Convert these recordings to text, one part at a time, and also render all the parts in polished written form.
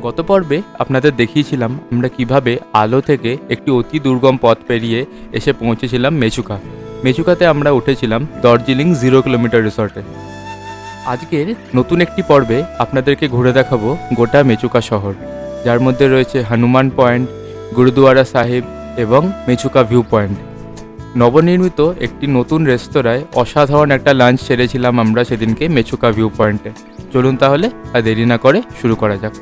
গত পর্বে আপনাদের দেখিয়েছিলাম আমরা কিভাবে আলো থেকে একটি অতি দুর্গম পথ পেরিয়ে এসে পৌঁছেছিলাম মেচুকা। মেচুকাতে আমরা উঠেছিলাম দার্জিলিং 0 কিলোমিটার রিসর্টে। আজকের নতুন একটি পর্বে আপনাদেরকে ঘুরে দেখাবো গোটা মেচুকা শহর, যার মধ্যে রয়েছে হনুমান পয়েন্ট, গুরুদুয়ারা সাহিব এবং মেচুকা ভিউ পয়েন্ট। নবনির্মিত একটি নতুন রেস্তোরাঁয় অসাধারণ একটা লাঞ্চ সেরেছিলাম আমরা সেদিনকে মেচুকা ভিউ পয়েন্টে। চলুন তাহলে আর দেরি না করে শুরু করা যাক।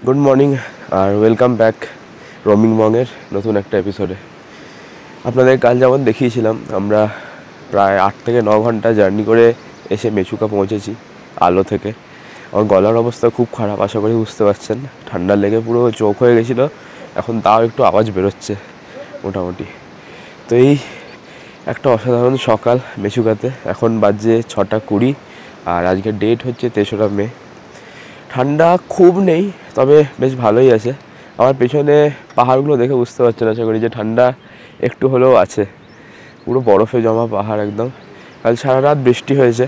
গুড মর্নিং আর ওয়েলকাম ব্যাক রোমিং মংয়ের নতুন একটা এপিসোডে। আপনাদের কাল যেমন দেখিয়েছিলাম, আমরা প্রায় 8 থেকে 9 ঘন্টা জার্নি করে এসে মেচুকা পৌঁছেছি আলো থেকে। আমার গলার অবস্থা খুব খারাপ, আশা করি বুঝতে পারছেন। ঠান্ডা লেগে পুরো চোখ হয়ে গেছিলো, এখন তাও একটু আওয়াজ বেরোচ্ছে মোটামুটি। তো এই একটা অসাধারণ সকাল মেচুকাতে। এখন বাজে 6:20 আর আজকের ডেট হচ্ছে 3রা মে। ঠান্ডা খুব নেই, তবে বেশ ভালোই আছে। আমার পেছনে পাহাড়গুলো দেখে বুঝতে পারছেন আশা করি যে ঠান্ডা একটু হলেও আছে। পুরো বরফে জমা পাহাড় একদম। কাল সারা রাত বৃষ্টি হয়েছে।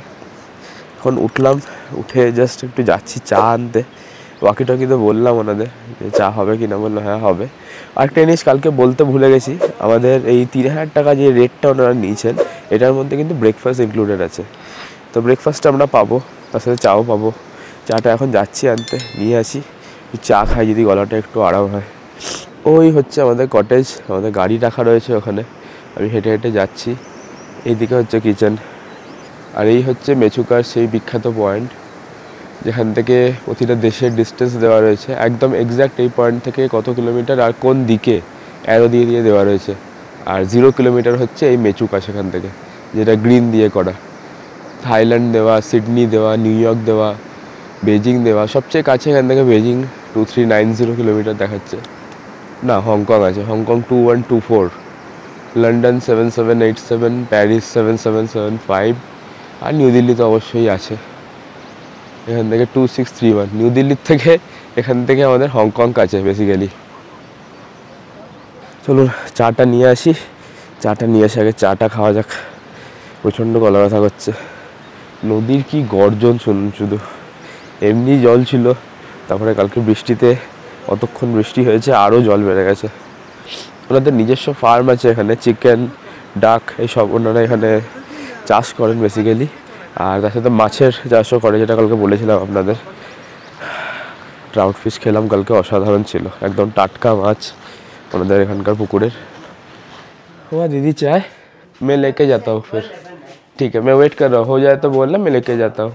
এখন উঠলাম, উঠে জাস্ট একটু যাচ্ছি চা আনতে। ওয়াকিটকিতে বললাম ওনাদের যে চা হবে কি না, বললো হ্যাঁ হবে। আরেকটা জিনিস কালকে বলতে ভুলে গেছি, আমাদের এই 3000 টাকা যে রেটটা ওনারা নিয়েছেন, এটার মধ্যে কিন্তু ব্রেকফাস্ট ইনক্লুডেড আছে। তো ব্রেকফাস্টটা আমরা পাবো, তার সাথে চাও পাবো। চাটা এখন যাচ্ছি আনতে, নিয়ে আসি, চা খাই যদি গলাটা একটু আরাম হয়। ওই হচ্ছে আমাদের কটেজ, আমাদের গাড়ি রাখা রয়েছে ওখানে। আমি হেঁটে হেঁটে যাচ্ছি। এইদিকে হচ্ছে কিচেন, আর এই হচ্ছে মেচুকার সেই বিখ্যাত পয়েন্ট যেখান থেকে প্রতিটা দেশের ডিস্টেন্স দেওয়া রয়েছে। একদম এক্স্যাক্ট এই পয়েন্ট থেকে কত কিলোমিটার আর কোন দিকে অ্যারো দিয়ে দিয়ে দেওয়া রয়েছে। আর 0 কিলোমিটার হচ্ছে এই মেচুকা, সেখান থেকে, যেটা গ্রিন দিয়ে করা। থাইল্যান্ড দেওয়া, সিডনি দেওয়া, নিউ ইয়র্ক দেওয়া, বেজিং দেওয়া। সবচেয়ে কাছে এখান থেকে বেজিং 2390 কিলোমিটার দেখাচ্ছে। না, হংকং আছে, হংকং 2124, লন্ডন 7787, প্যারিস 7775, আর নিউ দিল্লি তো অবশ্যই আছে। এখান থেকে 2631। নিউ দিল্লির থেকে এখান থেকে আমাদের হংকং কাছে বেসিক্যালি। চলুন চাটা নিয়ে আসি, চাটা নিয়ে এসে আগে চাটা খাওয়া যাক। প্রচণ্ড গলা ব্যথা করছে। নদীর কি গর্জন শুনুন শুধু। এমনি জল ছিল, তারপরে কালকে বৃষ্টিতে অতক্ষণ বৃষ্টি হয়েছে, আরও জল বেড়ে গেছে। ওনাদের নিজস্ব ফার্ম আছে এখানে, চিকেন, ডাক এইসব ওনারা এখানে চাষ করেন বেসিক্যালি। আর তার সাথে মাছের চাষও করে, যেটা কালকে বলেছিলাম আপনাদের। ট্রাউট ফিশ খেলাম কালকে, অসাধারণ ছিল, একদম টাটকা মাছ ওনাদের এখানকার পুকুরের। हुआ दीदी चाय मैं लेके जाता हूँ फिर। ठीक है, मैं वेट कर रहा हूँ, हो जाए तो बोलना, मैं लेके जाता हूँ।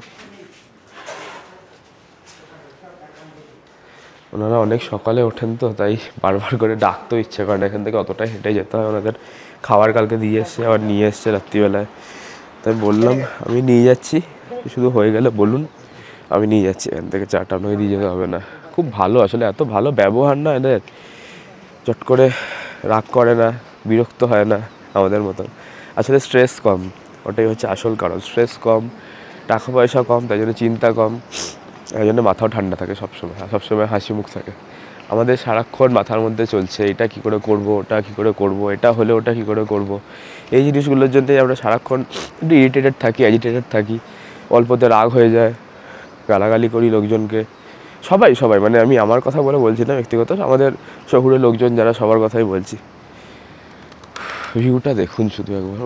ওনারা অনেক সকালে ওঠেন, তো তাই বারবার করে ডাকতেও ইচ্ছে করে না। এখান থেকে অতটাই হেঁটে যেতে হয়। ওনাদের খাবার কালকে দিয়ে এসছে, আবার নিয়ে এসছে রাত্রিবেলায়। তাই বললাম আমি নিয়ে যাচ্ছি, শুধু হয়ে গেলে বলুন, আমি নিয়ে যাচ্ছি এখান থেকে। চাটা আপনাকে দিয়ে যেতে হবে না। খুব ভালো, আসলে এত ভালো ব্যবহার না এদের। চট করে রাগ করে না, বিরক্ত হয় না আমাদের মতন। আসলে স্ট্রেস কম, ওটাই হচ্ছে আসল কারণ। স্ট্রেস কম, টাকা পয়সা কম, তাই জন্য চিন্তা কম, এই জন্য মাথাও ঠান্ডা থাকে সবসময়, সবসময় হাসি মুখ থাকে। আমাদের সারাক্ষণ মাথার মধ্যে চলছে এটা কী করে করব, ওটা কী করে করব, এটা হলে ওটা কী করে করব। এই জিনিসগুলোর জন্যই আমরা সারাক্ষণ একটু ইরিটেটেড থাকি, অ্যাজিটেটেড থাকি। অল্পতে রাগ হয়ে যায়, গালাগালি করি লোকজনকে। সবাই সবাই মানে আমি আমার কথা বলে বলছি না ব্যক্তিগত, আমাদের শহুরের লোকজন যারা, সবার কথাই বলছি। ভিউটা দেখুন শুধু একবার।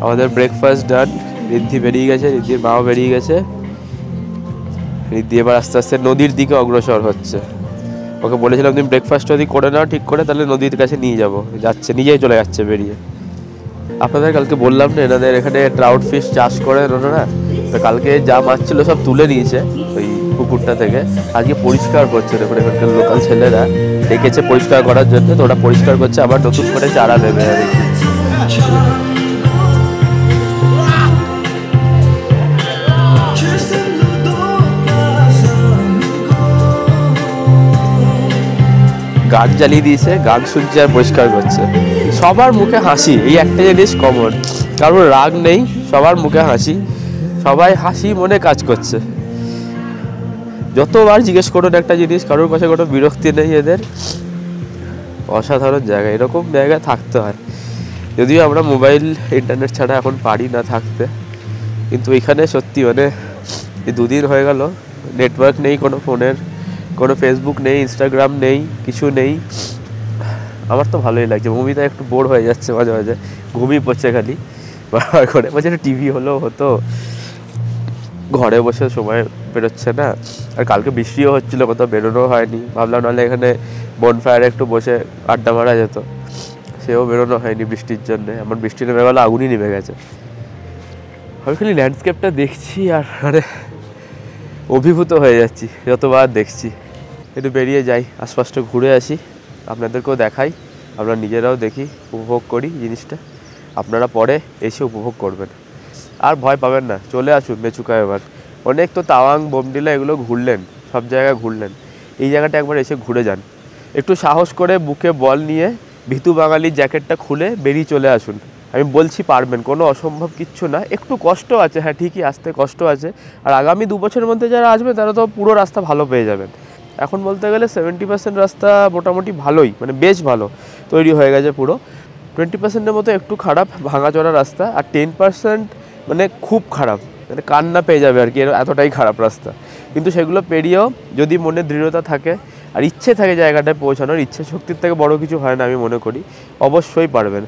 আমাদের ব্রেকফাস্ট ডান, ঋদ্ধি বেরিয়ে গেছে, ঋদ্ধির মাও বেরিয়ে গেছে। ঋদ্ধি এবার আস্তে আস্তে নদীর দিকে অগ্রসর হচ্ছে। ওকে বলেছিলাম তুমি ব্রেকফাস্ট যদি করে নাও ঠিক করে, তাহলে নদীর কাছে নিয়ে যাবো। যাচ্ছে, নিজেই চলে যাচ্ছে বেরিয়ে। আপনাদের কালকে বললাম না এনাদের এখানে ট্রাউট ফিশ চাষ করে ওনারা, তো কালকে যা মাছ ছিল সব তুলে নিয়েছে ওই পুকুরটা থেকে। আজকে পরিষ্কার করছে, দেখুন এখানকার লোকাল ছেলেরা ডেকেছে পরিষ্কার করার জন্য, তো ওরা পরিষ্কার করছে, আবার নতুন করে চারা দেবে আর কি। গান জ্বালিয়ে দিয়েছে, গান শুনছে আর পরিষ্কার করছে। সবার মুখে হাসি, এই একটা জিনিস কমন, কারোর রাগ নেই, সবার মুখে হাসি, সবাই হাসি মনে কাজ করছে। যতবার জিজ্ঞেস করুন একটা জিনিস, কারোর কাছে কোনো বিরক্তি নেই এদের। অসাধারণ জায়গা, এরকম জায়গায় থাকতে হয়। যদিও আমরা মোবাইল ইন্টারনেট ছাড়া এখন পারি না থাকতে, কিন্তু এখানে সত্যি মানে এই 2 দিন হয়ে গেল নেটওয়ার্ক নেই কোনো ফোনের, কোনো ফেসবুক নেই, ইনস্টাগ্রাম নেই, কিছু নেই। আমার তো ভালোই লাগছে। মুভিতে একটু বোর হয়ে যাচ্ছে মাঝে মাঝে, ঘুমিয়ে পড়ছে খালি বারবার করে। বলছে একটা টিভি হতো, ঘরে বসে সময় বেরোচ্ছে না। আর কালকে বৃষ্টিও হচ্ছিলো, কোথাও বেরোনো হয়নি। ভাবলাম নাহলে এখানে বনফায়ারে একটু বসে আড্ডা মারা যেত, সেও বেরোনো হয়নি বৃষ্টির জন্যে। আমার বৃষ্টি নেমে গেলো, আগুনই নেমে গেছে। আমি খালি ল্যান্ডস্কেপটা দেখছি আর মানে অভিভূত হয়ে যাচ্ছি যতবার দেখছি। একটু বেরিয়ে যাই, আশপাশটা ঘুরে আসি, আপনাদেরকেও দেখাই, আমরা নিজেরাও দেখি, উপভোগ করি জিনিসটা। আপনারা পরে এসে উপভোগ করবেন, আর ভয় পাবেন না। চলে আসুন মেচুকা এবার। অনেক তো তাওয়াং, বোমডিলা এগুলো ঘুরলেন, সব জায়গায় ঘুরলেন, এই জায়গাটা একবার এসে ঘুরে যান। একটু সাহস করে বুকে বল নিয়ে ভিতু বাঙালির জ্যাকেটটা খুলে বেরিয়ে চলে আসুন। আমি বলছি পারবেন, কোনো অসম্ভব কিচ্ছু না। একটু কষ্ট আছে, হ্যাঁ ঠিকই, আসতে কষ্ট আছে। আর আগামী 2 বছরের মধ্যে যারা আসবে তারা তো পুরো রাস্তা ভালো পেয়ে যাবেন। এখন বলতে গেলে 70% রাস্তা মোটামুটি ভালোই, মানে বেশ ভালো তৈরি হয়ে গেছে পুরো। 20%-এর মতো একটু খারাপ, ভাঙাচোরা রাস্তা। আর 10% মানে খুব খারাপ, মানে কান্না পেয়ে যাবে আর কি, এতটাই খারাপ রাস্তা। কিন্তু সেগুলো পেরিয়েও যদি মনে দৃঢ়তা থাকে আর ইচ্ছে থাকে জায়গাটায় পৌঁছানোর, ইচ্ছে শক্তির থেকে বড় কিছু হয় না আমি মনে করি, অবশ্যই পারবেন।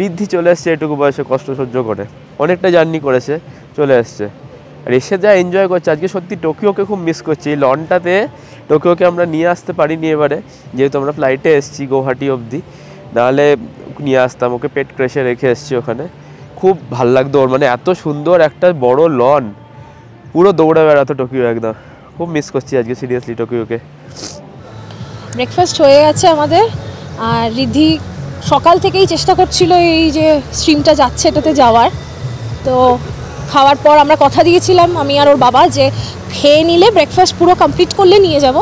ঋদ্ধি চলে এসছে এটুকু বয়সে, কষ্ট সহ্য করে অনেকটা জার্নি করেছে, চলে এসছে। আর এসে যা এনজয় করছে, আজকে সত্যি টোকিওকে খুব মিস করছি। এই লনটাতে টোকিওকে আমরা নিয়ে আসতে পারিনি এবারে, যেহেতু আমরা ফ্লাইটে এসেছি গৌহাটি অবধি, নাহলে নিয়ে আসতাম। ওকে পেট ক্রেশে রেখে এসেছি ওখানে। খুব ভাল লাগতো ওর, মানে এত সুন্দর একটা বড় লন, পুরো দৌড়ে বেড়াতো টোকিও একদম। খুব মিস করছি আজকে সিরিয়াসলি টোকিওকে। ব্রেকফাস্ট হয়ে গেছে আমাদের, আর ঋদ্ধি সকাল থেকেই চেষ্টা করছিল এই যে স্ট্রিমটা যাচ্ছে এটাতে যাওয়ার। তো খাওয়ার পর আমরা কথা দিয়েছিলাম আমি আর ওর বাবা যে খেয়ে নিলে ব্রেকফাস্ট পুরো কমপ্লিট করলে নিয়ে যাব,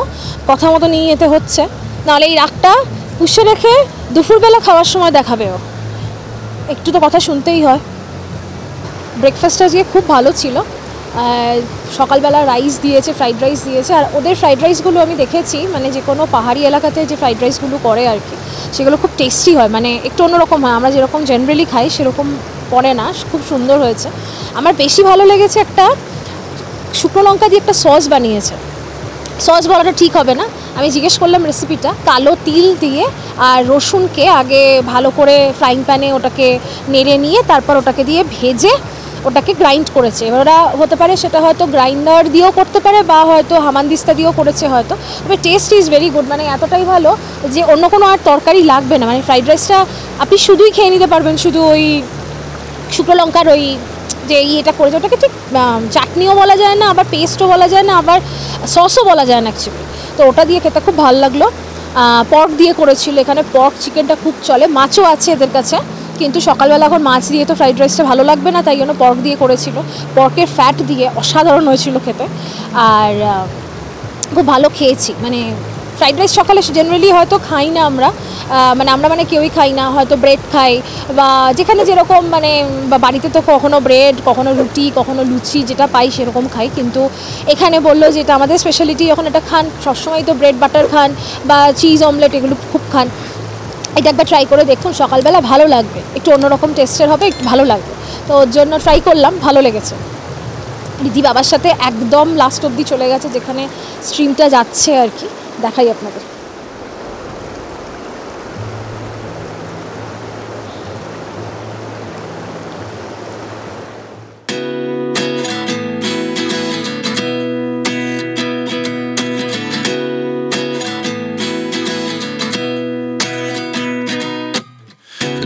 কথা মতো নিয়ে যেতে হচ্ছে, নাহলে এই রাগটা পুষে রেখে দুপুরবেলা খাওয়ার সময় দেখাবে ও। একটু তো কথা শুনতেই হয়। ব্রেকফাস্টটা আজকে খুব ভালো ছিল। সকালবেলা রাইস দিয়েছে, ফ্রাইড রাইস দিয়েছে। আর ওদের ফ্রাইড রাইসগুলো আমি দেখেছি, মানে যে কোনো পাহাড়ি এলাকাতে যে ফ্রাইড রাইসগুলো করে আর কি, সেগুলো খুব টেস্টি হয়, মানে একটু অন্যরকম হয়, আমরা যেরকম জেনারেলি খাই সেরকম পড়ে না, খুব সুন্দর হয়েছে। আমার বেশি ভালো লেগেছে একটা শুকনো লঙ্কা দিয়ে একটা সস বানিয়েছে। সস বলাটা ঠিক হবে না, আমি জিজ্ঞেস করলাম রেসিপিটা। কালো তিল দিয়ে আর রসুনকে আগে ভালো করে ফ্রাইং প্যানে ওটাকে নেড়ে নিয়ে তারপর ওটাকে দিয়ে ভেজে ওটাকে গ্রাইন্ড করেছে। এবার ওরা হতে পারে সেটা হয়তো গ্রাইন্ডার দিয়েও করতে পারে বা হয়তো হামানদিস্তা দিয়েও করেছে হয়তো, তবে টেস্ট ইজ ভেরি গুড, মানে এতটাই ভালো যে অন্য কোনো আর তরকারি লাগবে না। মানে ফ্রাইড রাইসটা আপনি শুধুই খেয়ে নিতে পারবেন, শুধু ওই শুকনো লঙ্কার ওই যে এটা করেছে, ওটাকে ঠিক চাটনিও বলা যায় না, আবার পেস্টও বলা যায় না, আবার সসও বলা যায় না অ্যাকচুয়ালি। তো ওটা দিয়ে খেতে খুব ভালো লাগলো। পর্ক দিয়ে করেছিল, এখানে পর্ক চিকেনটা খুব চলে, মাছও আছে এদের কাছে, কিন্তু সকালবেলা এখন মাছ দিয়ে তো ফ্রাইড রাইসটা ভালো লাগবে না, তাই জন্য পর্ক দিয়ে করেছিল। পর্কের ফ্যাট দিয়ে অসাধারণ হয়েছিল খেতে, আর খুব ভালো খেয়েছি। মানে ফ্রাইড রাইস সকালে জেনারেলি হয়তো খাই না আমরা, মানে কেউই খাই না, হয়তো ব্রেড খাই বা যেখানে যেরকম, মানে বাড়িতে তো কখনো ব্রেড, কখনো রুটি, কখনো লুচি, যেটা পাই সেরকম খাই। কিন্তু এখানে বললো যে এটা আমাদের স্পেশালিটি, যখন এটা খান সবসময় তো ব্রেড বাটার খান বা চিজ অমলেট এগুলো খুব খান, এটা একবার ট্রাই করে দেখুন, সকালবেলা ভালো লাগবে, একটু অন্যরকম টেস্টের হবে, একটু ভালো লাগবে। তো ওর জন্য ট্রাই করলাম, ভালো লেগেছে। রিদ্ধি বাবার সাথে একদম লাস্ট অবধি চলে গেছে, যেখানে স্ট্রিমটা যাচ্ছে আর কি, দেখাই আপনাদের।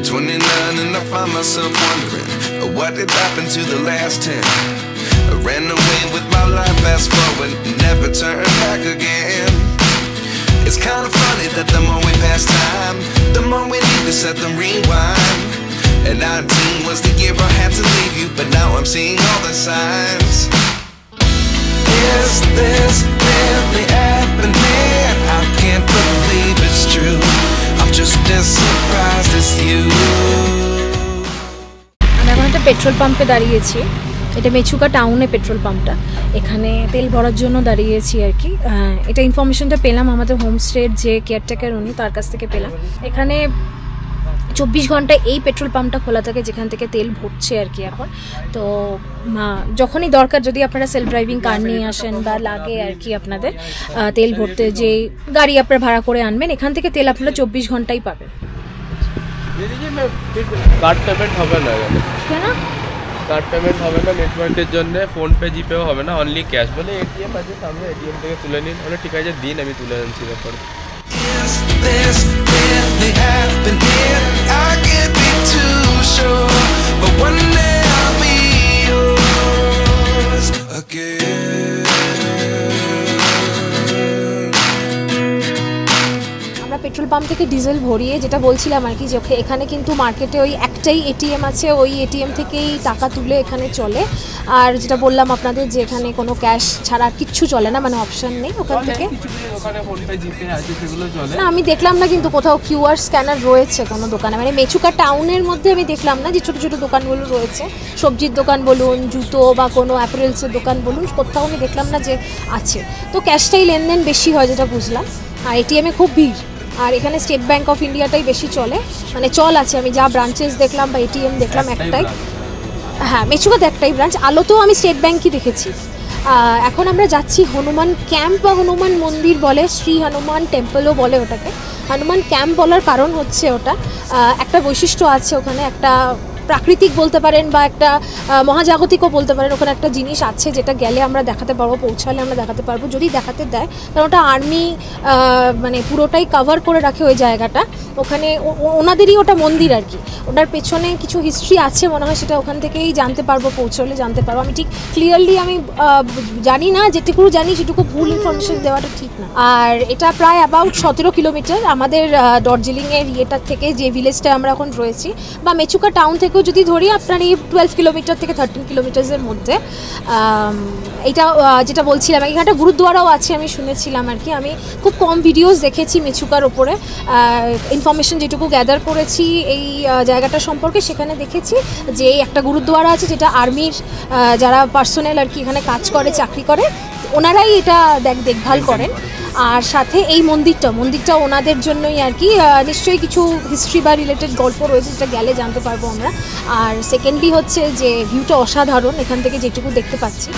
29 and I find myself wondering what did happen to the last 10. I ran away with my life, fast forward, never turn back again. It's kind of funny that the more we pass time, the more we need to set them rewind. And 19 was the year I had to leave you, but now I'm seeing all the signs. Is this really happening? I can't believe it's true. I'm just as surprised as you. আমি এখন একটা petrol পাম্পে দাঁড়িয়েছি, এটা মেচুকা টাউনে petrol পাম্পটা, এখানে তেল ভরার জন্য দাঁড়িয়েছি আর কি। এটা ইনফরমেশনটা পেলাম আমাদের হোমস্টের যে কেয়ারটেকার উনি, তার কাছ থেকে পেলাম। এখানে 24 ঘন্টা এই পেট্রোল পাম্পটা খোলা থাকে যেখান থেকে তেল ভরছে আর কি এখন। তো যখনই দরকার, যদি আপনারা সেলফ ড্রাইভিং কার নিয়ে আসেন বা লাগে আর কি আপনাদের তেল ভরতে, যে গাড়ি আপনারা ভাড়া করে আনবেন, এখান থেকে তেল আপনারা 24 ঘন্টাই পাবেন। কার্ড পেমেন্ট হবে না, কেন কার্ড পেমেন্ট হবে না নেটওয়ার্কের জন্য, ফোনপে জিপেও হবে না, অনলি ক্যাশ। বলে এটিএম আছে সামনে, এটিএম থেকে তুলে নিন। বলে ঠিক আছে দিন, আমি তুলে আনছি। ব্যাপার This really happening? I can't be too sure, but one day I'll be yours again. আমরা পেট্রোল পাম্প থেকে ডিজেল ভরিয়ে যেটা বলছিলাম আর কি, যে এখানে কিন্তু মার্কেটে ওই একটাই এটিএম আছে, ওই এটিএম থেকেই টাকা তুলে এখানে চলে। আর যেটা বললাম আপনাদের যে এখানে কোনো ক্যাশ ছাড়া কিচ্ছু চলে না, মানে অপশন নেই ওখান থেকে। না আমি দেখলাম না কিন্তু কোথাও কিউআর স্ক্যানার রয়েছে কোনো দোকানে, মানে মেচুকা টাউনের মধ্যে আমি দেখলাম না যে ছোটো ছোটো দোকানগুলো রয়েছে, সবজির দোকান বলুন, জুতো বা কোনো অ্যাপারেলসের দোকান বলুন, কোথাও আমি দেখলাম না যে আছে। তো ক্যাশটাই লেনদেন বেশি হয় যেটা বুঝলাম, আর এটিএমে খুব ভিড়। আর এখানে স্টেট ব্যাঙ্ক অফ ইন্ডিয়াটাই বেশি চলে, মানে চল আছে। আমি যা ব্রাঞ্চেস দেখলাম বা এটিএম দেখলাম একটাই, হ্যাঁ মেচুকাতে একটাই ব্রাঞ্চ। আলোতেও আমি স্টেট ব্যাঙ্কই দেখেছি। এখন আমরা যাচ্ছি হনুমান ক্যাম্প বা হনুমান মন্দির বলে, শ্রী হনুমান টেম্পলও বলে ওটাকে। হনুমান ক্যাম্প বলার কারণ হচ্ছে ওটা একটা বৈশিষ্ট্য আছে ওখানে, একটা প্রাকৃতিক বলতে পারেন বা একটা মহাজাগতিকও বলতে পারেন। ওখানে একটা জিনিস আছে যেটা গেলে আমরা দেখাতে পারবো, পৌঁছালে আমরা দেখাতে পারবো, যদি দেখাতে দেয়। কারণ ওটা আর্মি মানে পুরোটাই কভার করে রাখে ওই জায়গাটা। ওখানে ওনাদেরই ওটা মন্দির আর কি, ওটার পেছনে কিছু হিস্ট্রি আছে মনে হয়, সেটা ওখান থেকেই জানতে পারবো, পৌঁছলে জানতে পারবো। আমি ঠিক ক্লিয়ারলি আমি জানি না, যেটুকু জানি সেটুকু ভুল ইনফরমেশন দেওয়াটা ঠিক না। আর এটা প্রায় অ্যাবাউট 17 কিলোমিটার আমাদের দার্জিলিংয়ের ইয়েটার থেকে, যে ভিলেজটা আমরা এখন রয়েছি, বা মেচুকা টাউন থেকেও যদি ধরি আপনার এই 12 কিলোমিটার থেকে 13 কিলোমিটার্সের মধ্যে। এটা যেটা বলছিলাম, এখানে গুরুদ্বারাও আছে আমি শুনেছিলাম আর কি। আমি খুব কম ভিডিওস দেখেছি মেচুকার ওপরে, ইনফরমেশন যেটুকু গ্যাদার করেছি এই জায়গাটা সম্পর্কে, সেখানে দেখেছি যে একটা গুরুদ্বারা আছে যেটা আর্মির যারা পার্সোনাল আর কি এখানে কাজ করে, চাকরি করে, ওনারাই এটা দেখভাল করেন। আর সাথে এই মন্দিরটা ওনাদের জন্যই আর কি। নিশ্চয়ই কিছু হিস্ট্রি বা রিলেটেড গল্প রয়েছে, যেটা গেলে জানতে পারবো আমরা। আর সেকেন্ডলি হচ্ছে যে ভিউটা অসাধারণ এখান থেকে যেটুকু দেখতে পাচ্ছি।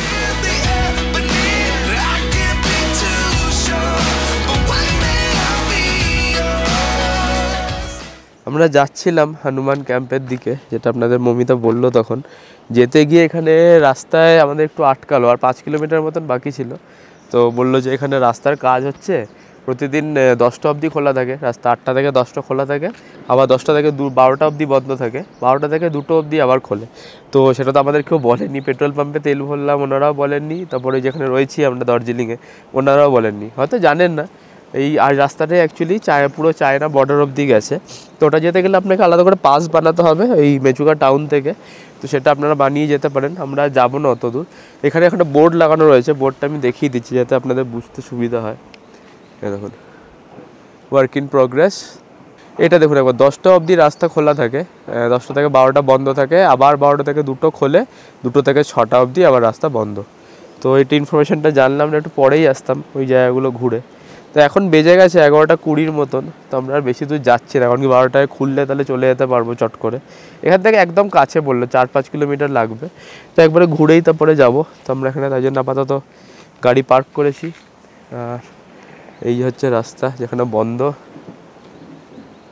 আমরা যাচ্ছিলাম হনুমান ক্যাম্পের দিকে, যেটা আপনাদের মমিতা বললো তখন। যেতে গিয়ে এখানে রাস্তায় আমাদের একটু আটকালো, আর 5 কিলোমিটার মতন বাকি ছিল। তো বললো যে এখানে রাস্তার কাজ হচ্ছে, প্রতিদিন 10টা অবধি খোলা থাকে, রাস্তা 8টা থেকে 10টা খোলা থাকে, আবার 10টা থেকে 12টা অবধি বন্ধ থাকে, 12টা থেকে 2টো অবধি আবার খোলে। তো সেটা তো আমাদের কেউ বলেনি। পেট্রোল পাম্পে তেল ভরলাম, ওনারাও বলেননি। তারপরে যেখানে রয়েছি আমরা দার্জিলিংয়ে, ওনারাও বলেননি, হয়তো জানেন না। এই আর রাস্তাটাই অ্যাকচুয়ালি পুরো চায়না বর্ডার অবধি গেছে। তো ওটা যেতে গেলে আপনাকে আলাদা করে পাস বানাতে হবে এই মেচুকা টাউন থেকে। তো সেটা আপনারা বানিয়ে যেতে পারেন, আমরা যাব না অত দূর। এখানে একটা বোর্ড লাগানো রয়েছে, বোর্ডটা আমি দেখিয়ে দিচ্ছি যাতে আপনাদের বুঝতে সুবিধা হয়। দেখুন, ওয়ার্ক ইন প্রোগ্রেস। এটা দেখুন একবার, 10টা অবধি রাস্তা খোলা থাকে, 10টা থেকে 12টা বন্ধ থাকে, আবার 12টা থেকে 2টো খোলে, 2টো থেকে 6টা অবধি আবার রাস্তা বন্ধ। তো এইটা ইনফরমেশনটা জানলাম না, একটু পরেই আসতাম ওই জায়গাগুলো ঘুরে। তো এখন বেজে গেছে 11টা 20 মতন। তো আমরা আর বেশি দূর যাচ্ছি না, কারণ কি 12টায় খুললে তাহলে চলে যেতে পারবো চট করে। এখান থেকে একদম কাছে বললো, 4-5 কিলোমিটার লাগবে। তো একবারে ঘুরেই তারপরে যাবো। তো আমরা এখানে তাই জন্য আপাতত গাড়ি পার্ক করেছি। আর এই হচ্ছে রাস্তা, যেখানে বন্ধ।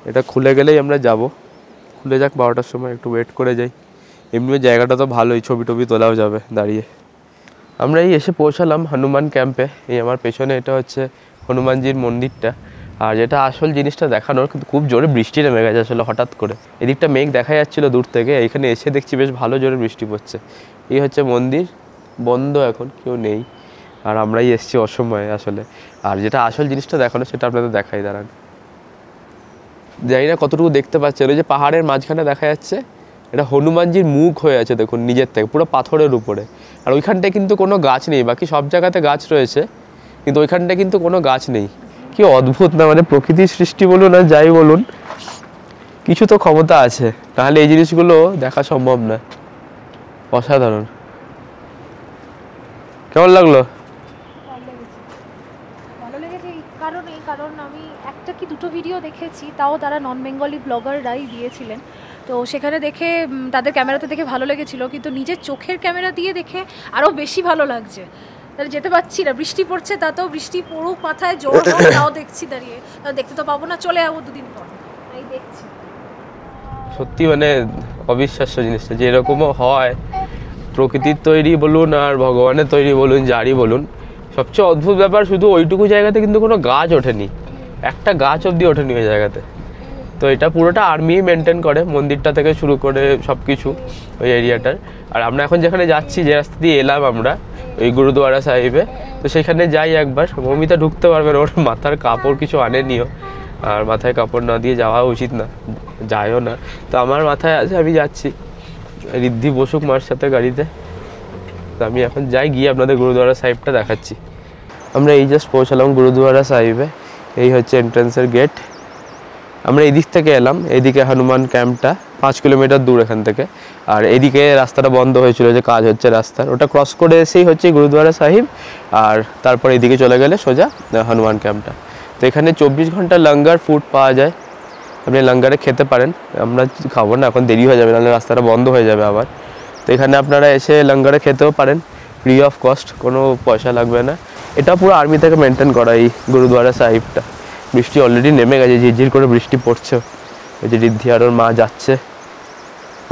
এটা খুলে গেলেই আমরা যাব। খুলে যাক 12টার সময়, একটু ওয়েট করে যাই। এমনি জায়গাটা তো ভালোই, ছবি টবি তোলাও যাবে দাঁড়িয়ে। আমরা এই এসে পৌঁছালাম হনুমান ক্যাম্পে। এই আমার পেছনে এটা হচ্ছে হনুমানজির মন্দিরটা। আর যেটা আসল জিনিসটা দেখানোর, কিন্তু খুব জোরে বৃষ্টি নেমে গেছে আসলে হঠাৎ করে। এদিকটা মেঘ দেখা যাচ্ছিলো দূর থেকে, এইখানে এসে দেখছি বেশ ভালো জোরে বৃষ্টি পড়ছে। এই হচ্ছে মন্দির, বন্ধ এখন, কেউ নেই, আর আমরাই এসছি অসময়ে আসলে। আর যেটা আসল জিনিসটা দেখানো সেটা আপনাদের দেখাই, দাঁড়ান। জানি না কতটুকু দেখতে পাচ্ছেন, ওই যে পাহাড়ের মাঝখানে দেখা যাচ্ছে, এটা হনুমানজির মুখ হয়ে আছে দেখুন নিজের থেকে, পুরো পাথরের উপরে। আর ওইখানটায় কিন্তু কোনো গাছ নেই, বাকি সব জায়গাতে গাছ রয়েছে, কিন্তু ওইখানটায় কিন্তু কোনো গাছ নেই। কি অদ্ভুত না, মানে প্রকৃতির সৃষ্টি বলুন আর যাই বলুন, কিছু তো ক্ষমতা আছে, তাহলে এই জিনিসগুলো দেখা সম্ভব না। অসাধারণ। কেমন লাগলো? ভালো লেগেছে কারণ আমি একটা কি দুটো ভিডিও দেখেছি, তাও তারা নন বেঙ্গলি ব্লগাররাই দিয়েছিলেন, তো সেখানে দেখে তাদের ক্যামেরাতে দেখে ভালো লেগেছিল, কিন্তু নিজের চোখের ক্যামেরা দিয়ে দেখে আরও বেশি ভালো লাগছে। তাহলে যেতে পারছি না, বৃষ্টি পড়ছে, তাতেও বৃষ্টি পড়ুক মাথায় জোর তাও দেখছি দাঁড়িয়ে, দেখতে তো পাবো না, চলে যাবো দুদিন পর, তাই দেখছি। সত্যি মানে অবিশ্বাস্য জিনিসটা যে এরকমও হয়, প্রকৃতির তৈরি বলুন আর ভগবানের তৈরি বলুন, যারই বলুন, সবচেয়ে অদ্ভুত ব্যাপার শুধু ওইটুকু জায়গাতে কিন্তু কোনো গাছ ওঠেনি, একটা গাছ অবধি ওঠেনি ওই জায়গাতে। তো এটা পুরোটা আর্মি মেনটেন করে, মন্দিরটা থেকে শুরু করে সব কিছু ওই এরিয়াটার। আর আমরা এখন যেখানে যাচ্ছি, যে রাস্তা দিয়ে এলাম আমরা ওই গুরুদুয়ারা সাহিবে, তো সেখানে যাই একবার। মমিতা ঢুকতে পারবে না, ওর মাথার কাপড় কিছু আনেনিও, আর মাথায় কাপড় না দিয়ে যাওয়া উচিত না, যায়ও না। তো আমার মাথায় আছে, আমি যাচ্ছি, ঋদ্ধি বসুক মার সাথে গাড়িতে। তো আমি এখন যাই, গিয়ে আপনাদের গুরুদুয়ারা সাহিবটা দেখাচ্ছি। আমরা এই জাস্ট পৌঁছালাম গুরুদুয়ারা সাহিবে, এই হচ্ছে এন্ট্রান্সের গেট। আমরা এদিক থেকে এলাম, এদিকে হনুমান ক্যাম্পটা 5 কিলোমিটার দূর এখান থেকে। আর এদিকে রাস্তাটা বন্ধ হয়েছিল, যে কাজ হচ্ছে রাস্তার, ওটা ক্রস করে এসেই হচ্ছে গুরুদুয়ারা সাহিব। আর তারপর এদিকে চলে গেলে সোজা হনুমান ক্যাম্পটা। তো এখানে 24 ঘন্টা লঙ্গার ফুড পাওয়া যায়, আপনি লঙ্গারে খেতে পারেন। আমরা খাবো না, এখন দেরি হয়ে যাবে, নাহলে রাস্তাটা বন্ধ হয়ে যাবে আবার। তো এখানে আপনারা এসে লঙ্গারে খেতেও পারেন, ফ্রি অফ কস্ট, কোনো পয়সা লাগবে না। এটা পুরো আর্মি থেকে মেনটেন করা এই গুরুদুয়ারা সাহিবটা। বৃষ্টি অলরেডি নেমে গেছে, ঝিরঝির করে বৃষ্টি পড়ছে। ওই যে ঋদ্ধি আর ওর মা যাচ্ছে।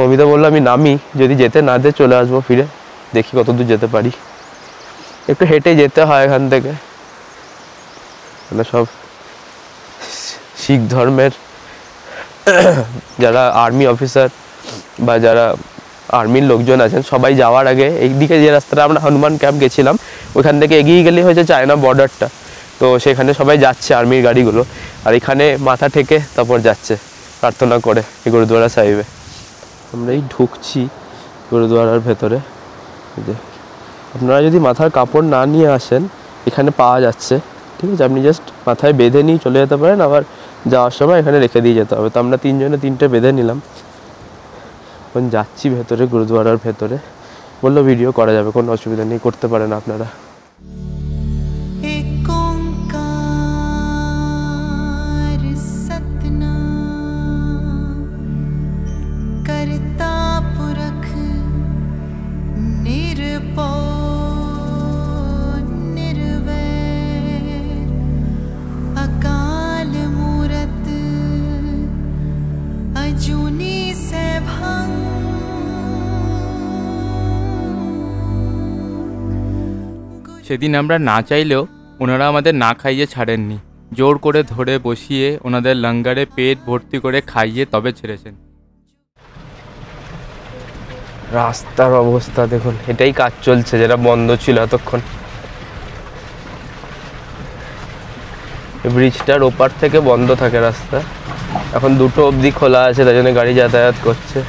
অমিতা বললো আমি নামি, যদি যেতে না দে চলে আসবো ফিরে, দেখি কতদূর যেতে পারি। একটু হেঁটে যেতে হয় এখান থেকে, মানে সব শিখ ধর্মের যারা আর্মি অফিসার বা যারা আর্মির লোকজন আছেন, সবাই যাওয়ার আগে এইদিকে যে রাস্তাটা আমরা হনুমান ক্যাম্প গেছিলাম, ওইখান থেকে এগিয়ে গেলেই হয়েছে চায়না বর্ডারটা। তো সেখানে সবাই যাচ্ছে আর্মির গাড়িগুলো, আর এখানে মাথা ঠেকে তারপর যাচ্ছে প্রার্থনা করে এই গুরুদুয়ারা সাহিবে। আমরা এই ঢুকছি গুরুদুয়ারার ভেতরে। যে আপনারা যদি মাথার কাপড় না নিয়ে আসেন, এখানে পাওয়া যাচ্ছে, ঠিক আছে, আপনি জাস্ট মাথায় বেঁধে নিয়ে চলে যেতে পারেন, আবার যাওয়ার সময় এখানে রেখে দিয়ে যেতে হবে। তো আমরা 3 জনে 3টে বেঁধে নিলাম। এখন যাচ্ছি ভেতরে, গুরুদুয়ারার ভেতরে। বললো ভিডিও করা যাবে, কোনো অসুবিধা নেই, করতে পারেন আপনারা। সেদিন আমরা না চাইলেও ওনারা আমাদের না খাইয়ে ছাড়েননি, জোর করে ধরে বসিয়ে ওনাদের লঙ্গারে পেট ভর্তি করে খাইয়ে তবে ছেড়েছেন। রাস্তার অবস্থা দেখুন, এটাই কাজ চলছে যেটা বন্ধ ছিল এতক্ষণ। ব্রিজটার ওপার থেকে বন্ধ থাকে রাস্তা, এখন 2টো অবধি খোলা আছে, তাই জন্য গাড়ি যাতায়াত করছে।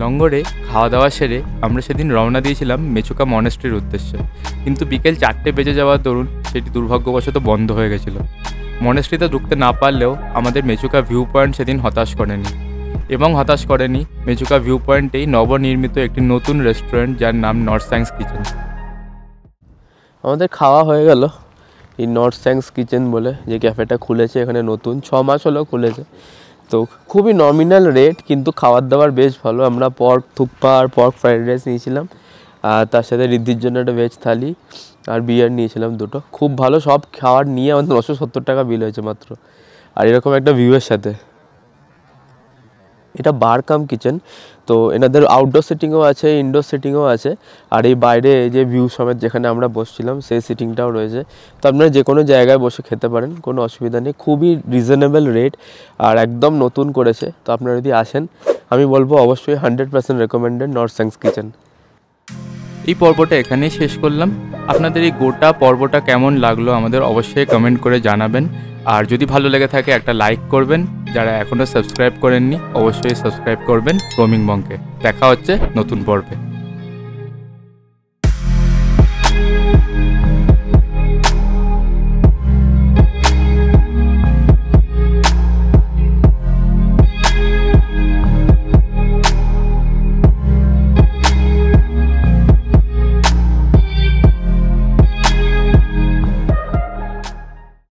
লঙ্গরে খাওয়া দাওয়া সেরে আমরা সেদিন রওনা দিয়েছিলাম মেচুকা মনেস্ট্রির উদ্দেশ্যে, কিন্তু বিকেল 4টে বেজে যাওয়ার দরুন সেটি দুর্ভাগ্যবশত বন্ধ হয়ে গেছিলো। মনেস্ট্রিতে ঢুকতে না পারলেও আমাদের মেচুকা ভিউ পয়েন্ট সেদিন হতাশ করেনি, এবং হতাশ করেনি মেচুকা ভিউ পয়েন্টেই নবনির্মিত একটি নতুন রেস্টুরেন্ট, যার নাম নর্থ সায়েন্স কিচেন। আমাদের খাওয়া হয়ে গেল এই নর্থ সায়েন্স কিচেন বলে যে ক্যাফেটা খুলেছে এখানে, নতুন 6 মাস হলো খুলেছে। তো খুবই নমিনাল রেট, কিন্তু খাবার দাবার বেশ ভালো। আমরা পর্ক থুকপা আর পর্ক ফ্রাইড রাইস নিয়েছিলাম, আর তার সাথে ঋদ্ধির জন্য একটা ভেজ থালি আর বিয়ার নিয়েছিলাম 2টো। খুব ভালো, সব খাবার নিয়ে আমাদের 970 টাকা বিল হয়েছে মাত্র, আর এরকম একটা ভিউয়ের সাথে। এটা বার কাম কিচেন। তো এনাদের আউটডোর সিটিংও আছে, ইনডোর সিটিংও আছে, আর এই বাইরে এই যে ভিউ সমেত যেখানে আমরা বসছিলাম সেই সিটিংটাও রয়েছে। তো আপনারা যে কোনো জায়গায় বসে খেতে পারেন, কোনো অসুবিধা নেই, খুবই রিজনেবল রেট আর একদম নতুন করেছে। তো আপনারা যদি আসেন আমি বলবো অবশ্যই 100% রেকমেন্ডেড নর্থ সায়েন্স কিচেন। এই পর্বটা এখানেই শেষ করলাম। আপনাদের এই গোটা পর্বটা কেমন লাগলো আমাদের অবশ্যই কমেন্ট করে জানাবেন। আর যদি ভালো লেগে থাকে একটা লাইক করবেন, যারা এখনও সাবস্ক্রাইব করেননি অবশ্যই সাবস্ক্রাইব করবেন রোমিং মংকে। দেখা হচ্ছে নতুন পর্বে।